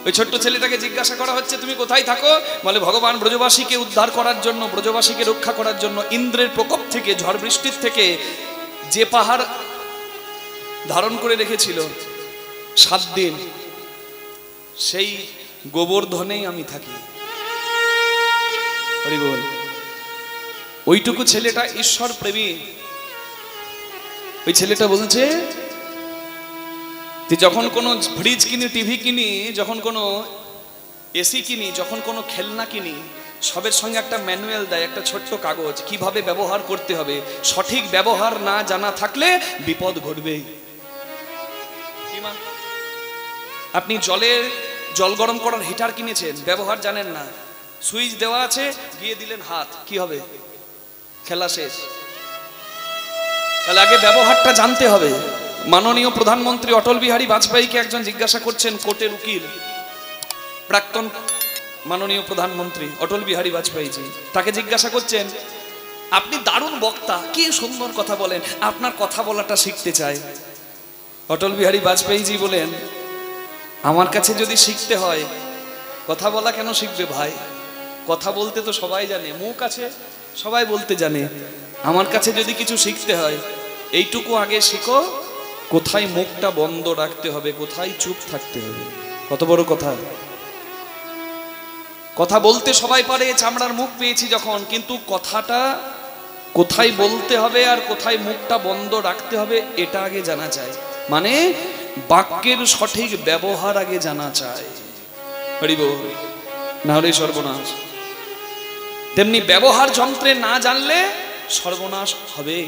ওই ছোট্ট ছেলেটাকে জিজ্ঞাসা করা হচ্ছে তুমি কোথায় থাকো? বলে ভগবান ব্রজবাসীকে উদ্ধার করার জন্য, ব্রজবাসীকে রক্ষা করার জন্য ইন্দ্রের প্রকোপ থেকে, ঝড় বৃষ্টির থেকে যে পাহাড় ধারণ করে রেখেছিল 7 দিন, সেই গোবর্ধনেই আমি থাকি। হরি বল। ওইটুকু ছেলেটা ঈশ্বর প্রেমী। ওই ছেলেটা বলছে যে যখন কোনো ফ্রিজ কিনি, টিভি কিনি, যখন কোনো এসি কিনি, যখন কোনো খেলনা কিনি, সবের সঙ্গে একটা ম্যানুয়াল দেয়, একটা ছোট্ট কাগজ, কিভাবে ব্যবহার করতে হবে। সঠিক ব্যবহার না জানা থাকলে বিপদ ঘটবে। আপনি জল গরম করার হিটার কিনেছেন, ব্যবহার জানেন না, সুইচ দেওয়া আছে, গিয়ে দিলেন হাত, কি হবে? খেলা শেষ। তাহলে আগে ব্যবহারটা জানতে হবে। মাননীয় প্রধানমন্ত্রী অটল বিহারী বাজপেয়ীকে একজন জিজ্ঞাসা করছেন, কোর্টের উকিল, প্রাক্তন মাননীয় প্রধানমন্ত্রী অটল বিহারী বাজপেয়ীজি, তাকে জিজ্ঞাসা করছেন, আপনি দারুণ বক্তা, কি সুন্দর কথা বলেন, আপনার কথা বলাটা শিখতে চাই। অটল বিহারী বাজপেয়ীজি বলেন, আমার কাছে যদি শিখতে হয়, কথা বলা কেন শিখবে ভাই? কথা বলতে তো সবাই জানে, মুখ আছে, সবাই বলতে জানে। আমার কাছে যদি কিছু শিখতে হয়, এইটুকু আগে শিখো, কোথায় মুখটা বন্ধ রাখতে হবে, কোথায় চুপ থাকতে হবে। কত বড় কথা! কথা বলতে সবাই পারে, চামড়ার মুখ পেয়েছি যখন, কিন্তু কথাটা কোথায় বলতে হবে আর কোথায় মুখটা বন্ধ রাখতে হবে এটা আগে জানা চাই। মানে বাক্যের সঠিক ব্যবহার আগে জানা চাই। হরি বল, না হলে সর্বনাশ। তেমনি ব্যবহার যন্ত্রে না জানলে সর্বনাশ হবে।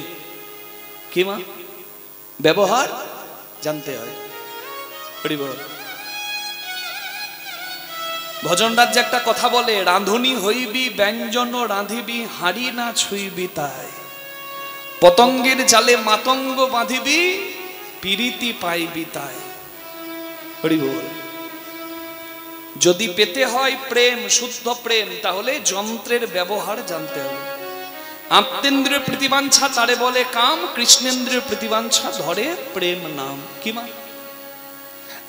কি মা? ব্যবহার জানতে হয়। হরি বল। ভজন রাজ্যে একটা কথা বলে, রাঁধুনি হইবি ব্যঞ্জন রাঁধিবি, হাঁড়ি না ছুঁইবি তাই, পতঙ্গের জালে মাতঙ্গ বাঁধিবি, পিরিতি পাইবি তাই। হরি বল। যদি পেতে হয় প্রেম, শুদ্ধ প্রেম, তাহলে যন্ত্রের ব্যবহার জানতে হবে। আত্মেন্দ্রিয় প্রতিবাঞ্ছা তারে বলে কাম, কৃষ্ণেন্দ্রিয় প্রতিবাঞ্ছা ধরে প্রেম নাম। কি মা?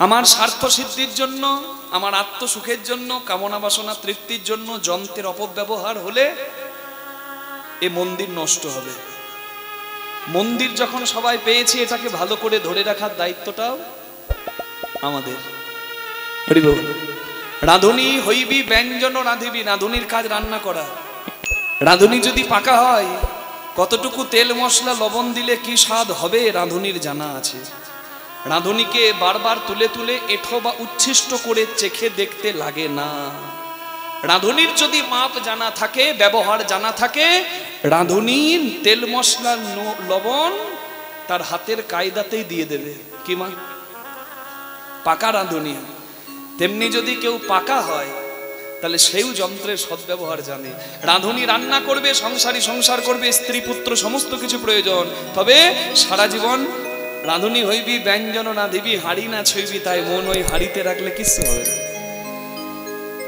আমার স্বার্থ সিদ্ধির জন্য, আমার আত্মসুখের জন্য, কামনা বাসনা তৃপ্তির জন্য যন্ত্রের অপব্যবহার হলে এ মন্দির নষ্ট হবে। মন্দির যখন সবাই পেয়েছি, এটাকে ভালো করে ধরে রাখার দায়িত্বটাও আমাদের। হরি বল। রাঁধুনি হইবি ব্যঞ্জন রাঁধিবি, রাঁধুনির কাজ রান্না করা। রাঁধুনি যদি পাকা হয়, কতটুকু তেল মশলা লবণ দিলে কি স্বাদ হবে রাঁধুনির জানা আছে। রাঁধুনিকে বারবার তুলে তুলে এঁঠো বা উচ্ছিষ্ট করে চেখে দেখতে লাগে না। রাঁধুনির যদি মাপ জানা থাকে, ব্যবহার জানা থাকে, রাঁধুনির তেল মশলা লবণ তার হাতের কায়দাতেই দিয়ে দেবে। কি মা? পাকা রাঁধুনি। তেমনি যদি কেউ পাকা হয়, তাহলে সেও যন্ত্রের সদ্ব্যবহার জানে। রাঁধুনি রান্না করবে, সংসারী সংসার করবে, স্ত্রী পুত্র সমস্ত কিছু প্রয়োজন, তবে সারা জীবন রাঁধুনি হইবি ব্যঞ্জন রাঁধিবি, হাঁড়ি না ছুঁইবি তাই, মন ওই হাঁড়িতে রাখলে কিছু হবে না।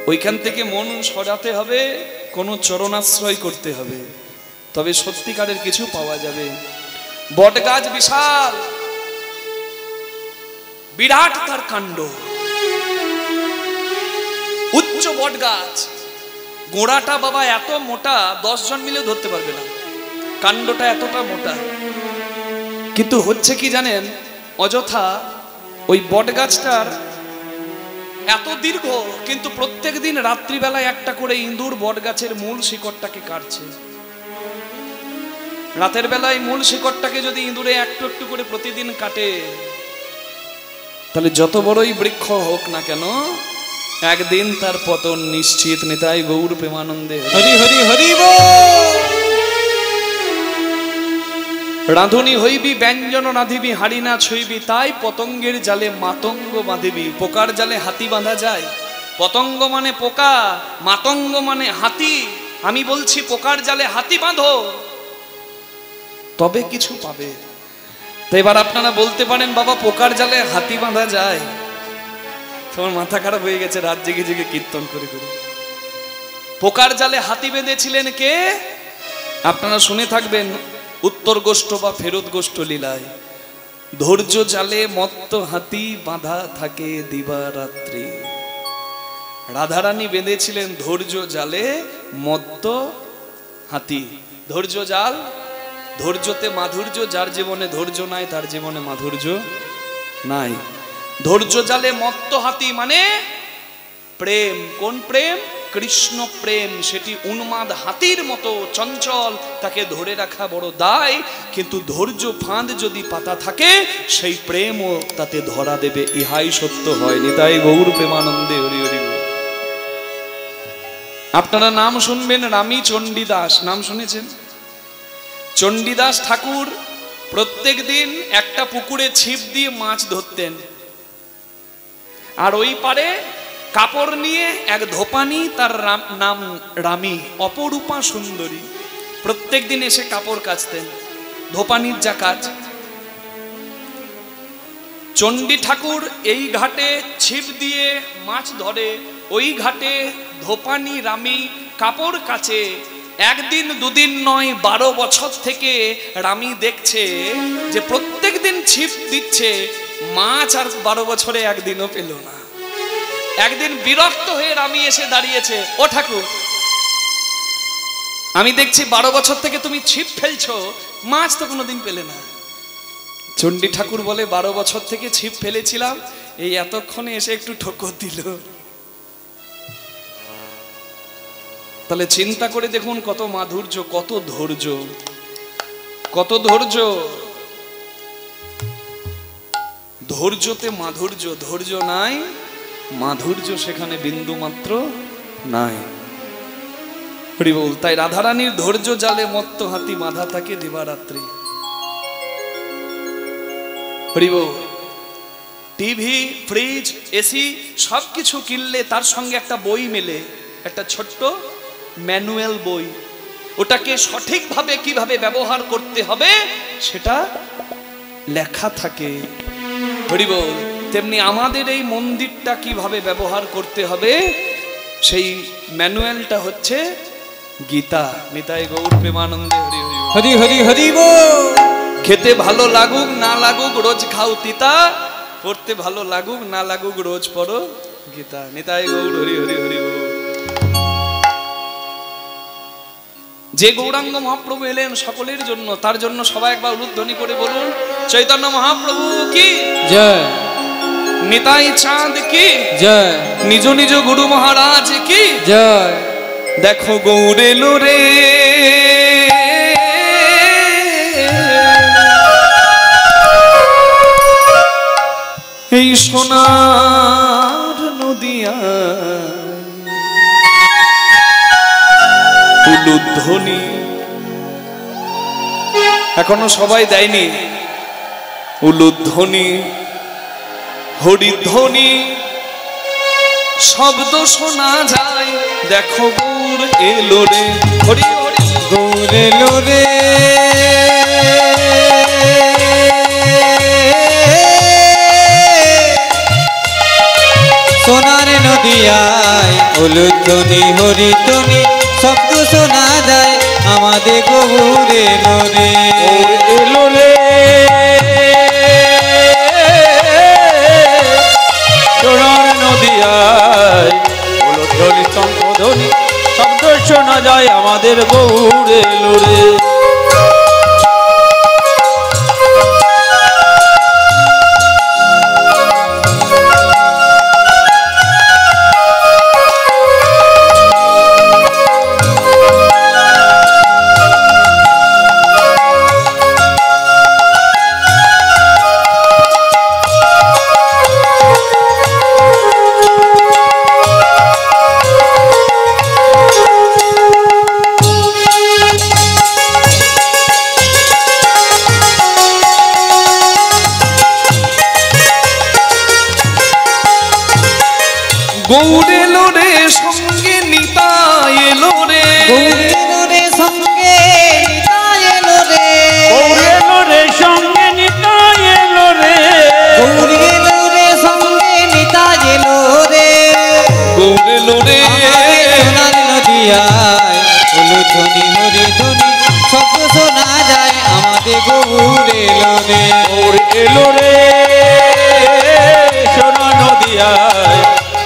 ওইখান থেকে মন সরাতে হবে, কোনো চরণাশ্রয় করতে হবে, তবে সত্যিকারের কিছু পাওয়া যাবে। বটগাছ বিশাল, বিরাট তার কাণ্ড, উচ্চ বটগাছ, গোড়াটা বাবা এত মোটা 10 জন মিলেও ধরতে পারবে না, কাণ্ডটা এতটা মোটা। কিন্তু হচ্ছে কি জানেন, অযথা ওই বটগাছটার এত দীর্ঘ, কিন্তু প্রত্যেক দিন রাত্রিবেলায় একটা করে ইঁদুর বটগাছের মূল শিকড়টাকে কাটছে। রাতের বেলায় মূল শিকড়টাকে যদি ইঁদুরে একটু একটু করে প্রতিদিন কাটে, তাহলে যত বড়ই বৃক্ষ হোক না কেন, একদিন তার পতন নিশ্চিত। নিতাই গৌর প্রেমানন্দে হরি হরি হরি বল। রাঁধুনি হইবি ব্যঞ্জন রাঁধিবি, হাঁড়ি না ছুঁইবি তাই, পতঙ্গের জালে মাতঙ্গ বাঁধিবি। পোকার জালে হাতি বাঁধা যায়? পতঙ্গ মানে পোকা, মাতঙ্গ মানে হাতি। আমি বলছি পোকার জালে হাতি বাঁধো, তবে কিছু পাবে। তো এবার আপনারা বলতে পারেন, বাবা পোকার জালে হাতি বাঁধা যায়? তোমার মাথা খারাপ হয়ে গেছে রাত জেগে জেগে কীর্তন করে করে। পোকার জালে হাতি বেঁধেছিলেন কে? আপনারা শুনে থাকবেন উত্তর গোষ্ঠ বা ফেরত গোষ্ঠ লীলায়, ধৈর্য জালে মত্ত হাতি বাঁধা থাকে দিবারাত্রি। রাধারানী বেঁধেছিলেন ধৈর্য জালে মত্ত হাতি। ধৈর্য জাল, ধৈর্যতে মাধুর্য, যার জীবনে ধৈর্য নাই তার জীবনে মাধুর্য নাই। ধৈর্য জালে মত্ত হাতি মানে প্রেম। কোন প্রেম? কৃষ্ণ প্রেম। সেটি উন্মাদ হাতির মতো চঞ্চল, তাকে ধরে রাখা বড় দায়। কিন্তু ধৈর্য ফাঁদ যদি পাতা থাকে, সেই প্রেমও তাতে ধরা দেবে, ইহাই সত্য হয়। নিতাই গৌর প্রেমানন্দে হরি হরি। আপনারা নাম শুনবেন রামী চণ্ডীদাস, নাম শুনেছেন? চণ্ডীদাস ঠাকুর প্রত্যেক দিন একটা পুকুরে ছিপ দিয়ে মাছ ধরতেন, আর ওই পারে কাপড় নিয়ে এক ধোপানি, তার নাম রামী, অপরূপা সুন্দরী, প্রত্যেক দিন এসে কাপড় কাচতেন। ধোপানির যা কাজ। চণ্ডী ঠাকুর এই ঘাটে ছিপ দিয়ে মাছ ধরে, ওই ঘাটে ধোপানি রামী কাপড় কাচে। একদিন দুদিন নয়, 12 বছর থেকে রামী দেখছে যে প্রত্যেক দিন ছিপ দিচ্ছে, মাছ আর 12 বছরে একদিনও পেল না। একদিন বিরক্ত হয়ে রামী এসে দাঁড়িয়েছে, ও ঠাকুর, আমি দেখছি 12 বছর থেকে তুমি ছিপ ফেলছো, মাছ তো কোনোদিন পেলে না। চণ্ডী ঠাকুর বলে, 12 বছর থেকে ছিপ ফেলেছিলাম, এই এতক্ষণে এসে একটু ঠোকর দিল। তাহলে চিন্তা করে দেখুন কত মাধুর্য, কত ধৈর্য, কত ধৈর্য। ধৈর্যতে মাধুর্য, ধৈর্য নাই মাধুর্য সেখানে বিন্দু মাত্র নাই। হরি বল। তাই রাধারানীর ধৈর্য জালে মত্ত হাতি বাঁধা থাকে দিবারাত্রি। হরি বল। টিভি, ফ্রিজ, এসি সবকিছু কিনলে তার সঙ্গে একটা বই মেলে, একটা ছোট্ট ম্যানুয়াল বই। ওটাকে সঠিকভাবে কিভাবে ব্যবহার করতে হবে সেটা লেখা থাকে। হরি বল। তেমনি আমাদের এই মন্দিরটা কিভাবে ব্যবহার করতে হবে সেই ম্যানুয়ালটা হচ্ছে গীতা। নিতাই গৌর প্রেমানন্দে হরি হরি হরি হরি হরি বল। খেতে ভালো লাগুক না লাগুক রোজ খাও তিতা, পড়তে ভালো লাগুক না লাগুক রোজ পড়ো গীতা। নিতাই গৌর হরি হরি হরি বল। যে গৌরাঙ্গ মহাপ্রভু এলেন সকলের জন্য, তার জন্য সবাই একবার উলুধ্বনি করে বলুন, চৈতন্য মহাপ্রভু কি জয়, নিতাই চাঁদ কি জয়, নিজ নিজ গুরু মহারাজ কি জয়। দেখো গৌর এলো রে, এই সোনার নদিয়া উলুধ্বনি। এখনো সবাই দেয়নি উলুধ্বনি, হরিধ্বনি শব্দ শোনা যায়। দেখো গৌর এলো রে, হরি হরি গৌর এলো রে, সোনার নদিয়ায় উলুধ্বনি হরিধ্বনি শব্দ শোনা যায়, আমাদের গৌর এলো রে, এলো রে, সোনার নদিয়ায় উলুধ্বনি শঙ্খধ্বনি শব্দ শোনা যায়, আমাদের গৌর এলো রে। গৌর এলো রে সঙ্গে নিতাই এলো রে, গৌর এলো রে সঙ্গে নিতাই এলো রে, গৌর এলো রে সঙ্গে নিতাই এলো রে, গৌর এলো রে সঙ্গে নিতাই এলো রে, গৌর এলো রে সোনার নদিয়ায় উলুধ্বনি হরিধ্বনি শব্দ শোনা যায়, আমাদের গৌর এলো রে, গৌর এলো রে, সোনার নদিয়ায়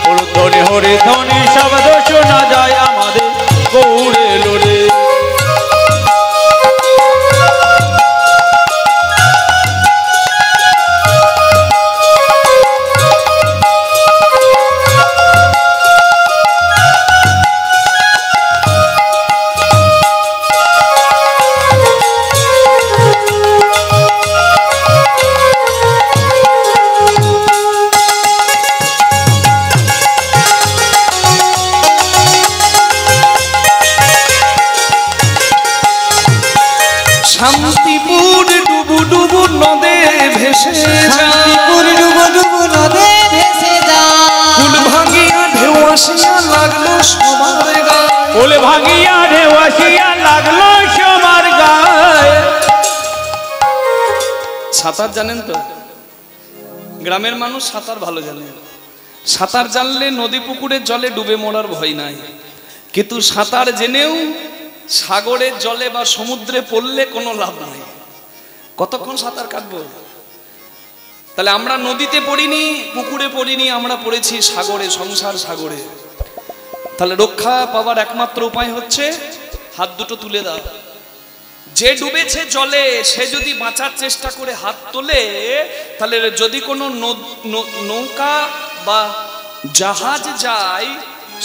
উলুধ্বনি হরিধ্বনি শব্দ শোনা যায়, আমাদের গৌর এলো রে। শান্তিপুর ডুবু ডুবু নদে ভেসে যায়, শান্তিপুর ডুবো ডুবো নদে ভেসে যায়, কুল ভাঙিয়া কুল ভাঙিয়া ঢেউ আসিয়া লাগলো সবার গায়ে। সাঁতার জানেন তো? গ্রামের মানুষ সাঁতার ভালো জানে। সাঁতার জানলে নদী পুকুরের জলে ডুবে মরার ভয় নাই, কিন্তু সাঁতার জেনেও সাগরের জলে বা সমুদ্রে পড়লে কোনো লাভ নাই। কতক্ষণ সাঁতার কাটবো? তাহলে আমরা নদীতে পড়িনি, পুকুরে পড়িনি, আমরা পড়েছি সাগরে, সংসার সাগরে। তাহলে রক্ষা পাওয়ার একমাত্র উপায় হচ্ছে হাত দুটো তুলে দাও। যে ডুবেছে জলে সে যদি বাঁচার চেষ্টা করে হাত তোলে, তাহলে যদি কোনো নৌকা বা জাহাজ যায়,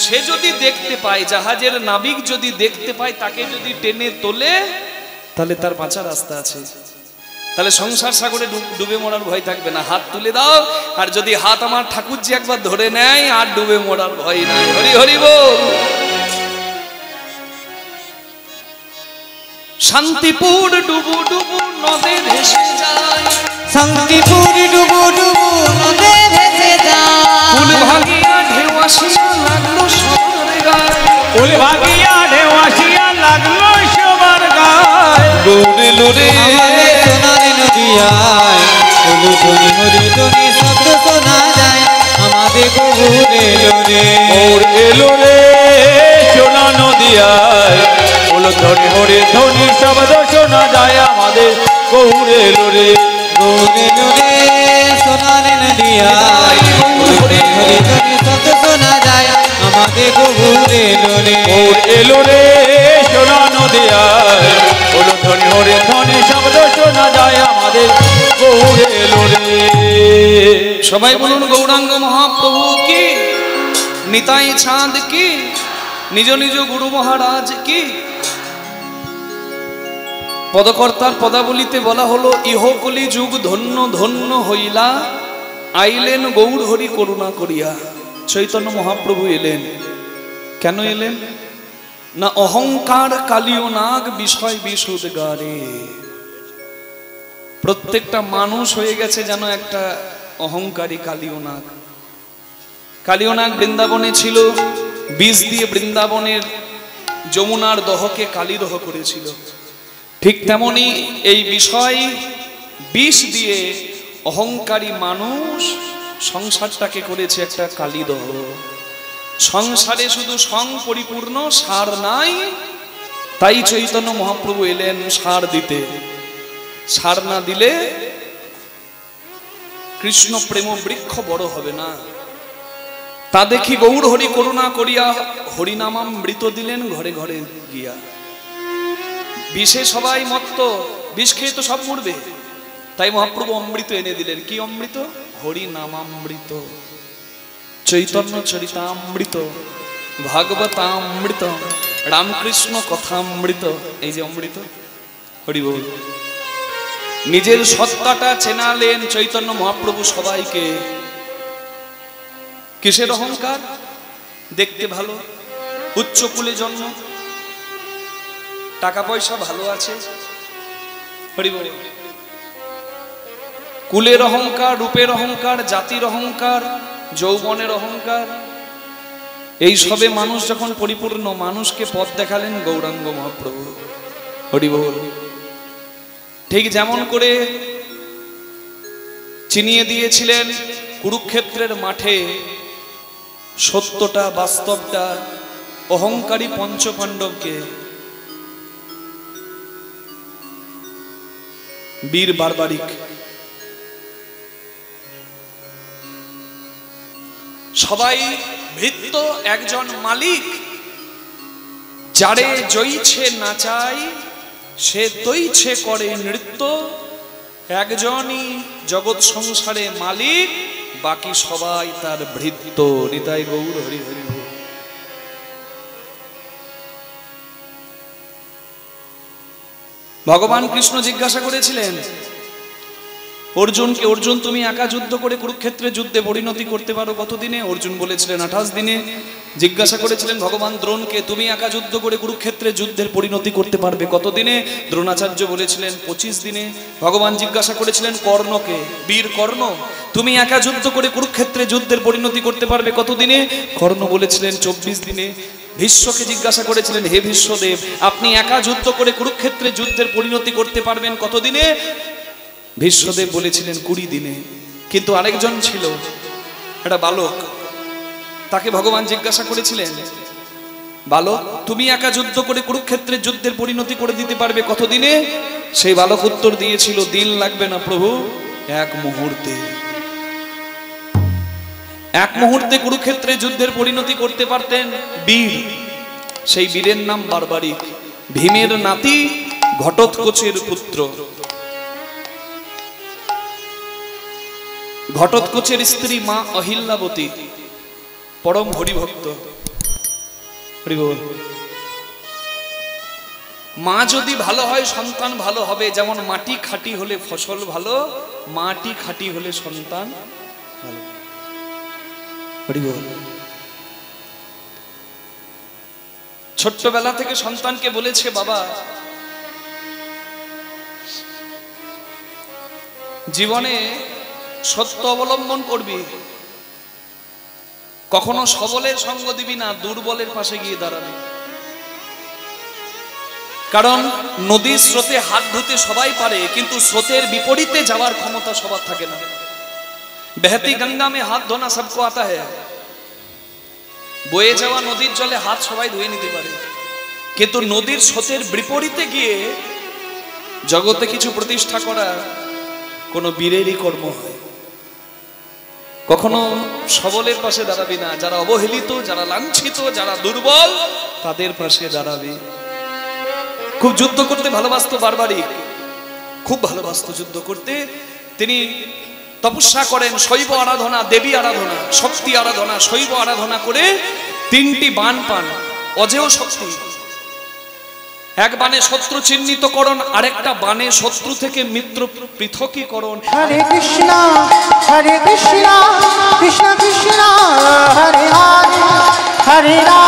সে যদি দেখতে পায়, জাহাজের নাবিক যদি দেখতে পায়, তাকে যদি টেনে তোলে, তাহলে তার বাঁচার রাস্তা আছে। তাহলে সংসার সাগরে ডুবে মরার ভয় থাকবে না। হাত তুলে দাও, আর যদি হাত আমার ঠাকুরজি একবার ধরে নেয়, আর ডুবে মরার ভয় নাই। হরি হরি বল। শান্তিপুর ডুবু ডুবু নদে ভেসে যায়, শান্তিপুর ডুবু ডুবু নদে ভেসে যায়। কুল ভাঙিয়া ঢেউ আসিয়া লাগলো সবার গায়ে। কুল ভাঙিয়া ঢেউ আসিয়া লাগলো সবার গায়ে। লোরে লোরে আমাদের সোনার নদিয়ায় হলু ধনি হরি ধনি শব্দ শোনা যায়, আমাদের গৌরে লোরে। ওর এলো রে সোনা নদিয়ায়, ওলো ধনি হরে ধনি শব্দ শোনা যায়, আমাদের গৌরে এলো রে। গৌরে লোরে সোনার নদিয়ায় হলু ধনি হরি ধনি শব্দ শোনা যায়, আমাদের গৌরে লোরে। ওর এলো রে সোনা নদিয়ায়, ওলো ধনি হরে ধনি শব্দ শোনা যায়, আমাদের গৌরে এলো রে। সবাই বলুন গৌরাঙ্গ মহাপ্রভু কি, নিতাই চাঁদ কি, নিজ নিজ গুরু মহারাজ কি। পদকর্তার পদাবলিতে বলা হলো, ইহকলি যুগ ধন্য ধন্য হইলা, আইলেন গৌর হরি করুণা করিয়া। চৈতন্য মহাপ্রভু এলেন। কেন এলেন? না অহংকার কালিও নাগ বিষয় বিশুদ্গারে। প্রত্যেকটা মানুষ হয়ে গেছে যেন একটা অহংকারী কালিও নাগ। কালিও নাগ বৃন্দাবনে ছিল, বিষ দিয়ে বৃন্দাবনের যমুনার দহকে কালীদহ করেছিল। ঠিক তেমনি এই বিষয় বিষ দিয়ে অহংকারী মানুষ সংসারটাকে করেছে একটা কালীদহ। সংসারে শুধু সং পরিপূর্ণ, সার নাই। তাই চৈতন্য মহাপ্রভু এলেন সার দিতে। সার না দিলে কৃষ্ণ প্রেম বৃক্ষ বড় হবে না। তা দেখি গৌর হরি করুণা করিয়া হরিনামামৃত দিলেন ঘরে ঘরে গিয়া। বিষে সবাই মত্ত, বিষ খেয়ে তো সব মরবে। তাই মহাপ্রভু অমৃত এনে দিলেন। কি অমৃত? হরিনামামৃত, চৈতন্য চরিতামৃত, ভাগবতামৃত, রামকৃষ্ণ কথামৃত। এই যে অমৃত, হরি বল। নিজের সত্তাটা চেনালেন চৈতন্য মহাপ্রভু সবাইকে। কিসের অহংকার? দেখতে ভালো, উচ্চ কুলে জন্ম, টাকা পয়সা ভালো আছে, হরি বল। কুলের অহংকার, রূপের অহংকার, জাতির অহংকার, যৌবনের অহংকার, এই সবে মানুষ যখন পরিপূর্ণ, মানুষকে পথ দেখালেন গৌরাঙ্গ মহাপ্রভু, হরি বল। ঠিক যেমন করে চিনিয়ে দিয়েছিলেন কুরুক্ষেত্রের মাঠে সত্যটা, বাস্তবটা, অহংকারী পঞ্চপাণ্ডবকে। বীর বারবারিক সবাই ভৃত্য, একজন মালিক, যারে জয়ছে নাচাই সে তৈছে করে নৃত্য। একজনই জগৎ সংসারে মালিক, বাকি সবাই তার ভৃত্য। নিতাই গৌর হরি হরি। ভগবান কৃষ্ণ জিজ্ঞাসা করেছিলেন অর্জুনকে, অর্জুন তুমি একা যুদ্ধ করে কুরুক্ষেত্রের যুদ্ধে পরিণতি করতে পারো কতদিনে? অর্জুন বলেছিলেন 28 দিনে। জিজ্ঞাসা করেছিলেন ভগবান দ্রোণকে, তুমি একা যুদ্ধ করে কুরুক্ষেত্রের যুদ্ধের পরিণতি করতে পারবে কতদিনে? দ্রোণাচার্য বলেছিলেন 25 দিনে। ভগবান জিজ্ঞাসা করেছিলেন কর্ণকে, বীর কর্ণ তুমি একা যুদ্ধ করে কুরুক্ষেত্রের যুদ্ধের পরিণতি করতে পারবে কতদিনে? কর্ণ বলেছিলেন 24 দিনে। ভীষ্মকে জিজ্ঞাসা করেছিলেন, হে ভীষ্মদেব, আপনি একা যুদ্ধ করে কুরুক্ষেত্রে যুদ্ধের পরিণতি করতে পারবেন কতদিনে? ভীষ্মদেব বলেছিলেন 20 দিনে। কিন্তু আরেকজন ছিল, একটা বালক, তাকে ভগবান জিজ্ঞাসা করেছিলেন, বালক তুমি একা যুদ্ধ করে কুরুক্ষেত্রের যুদ্ধের পরিণতি করে দিতে পারবে কতদিনে? সেই বালক উত্তর দিয়েছিল, দিন লাগবে না প্রভু, 1 মুহূর্তে। 1 মুহূর্তে কুরুক্ষেত্রে যুদ্ধের পরিণতি করতে পারতেন বীর। সেই বীরের নাম বারবারিক, ভীমের নাতি, ঘটোৎকচের পুত্র। ঘটোৎকচের স্ত্রী মা অহিল্যাবতী, পরম হরিভক্ত। মা যদি ভালো হয় সন্তান ভালো হবে। যেমন মাটি খাঁটি হলে ফসল ভালো, মাটি খাঁটি হলে সন্তান ভালো। ছোট্টবেলা থেকে সন্তানকে বলেছে, বাবা জীবনে সত্য অবলম্বন করবি, কখনো সবলের সঙ্গ দিবি না, দুর্বলের পাশে গিয়ে দাঁড়াবি। কারণ নদীর স্রোতে হাত ধুতে সবাই পারে, কিন্তু স্রোতের বিপরীতে যাওয়ার ক্ষমতা সবার থাকে না। বহতি গঙ্গা মে হাত ধোনা সবকো আতা হ্যায়। বয়ে যাওয়া নদীর জলে হাত সবাই ধুয়ে নিতে পারে, কিন্তু নদীর স্রোতের বিপরীতে গিয়ে জগতে কিছু প্রতিষ্ঠা করা কোনো বীরেরই কর্ম হয়। কখনো সবলের পাশে দাঁড়াবি না, যারা অবহেলিত, যারা লাঞ্ছিত, যারা দুর্বল, তাদের পাশে দাঁড়াবি। খুব যুদ্ধ করতে ভালোবাসতো বারবারিক, খুব ভালোবাসতো যুদ্ধ করতে। তিনি তপস্যা করেন, শৈব আরাধনা, দেবী আরাধনা, শক্তি আরাধনা, শৈব আরাধনা করে 3টি বাণ পান, অজেয় শক্তি। 1 বাণে শত্রু চিহ্নিতকরণ, আরেকটা বাণে শত্রু থেকে মিত্র পৃথকীকরণ। হরে কৃষ্ণ কৃষ্ণ কৃষ্ণ হরে হরে, হরে রাম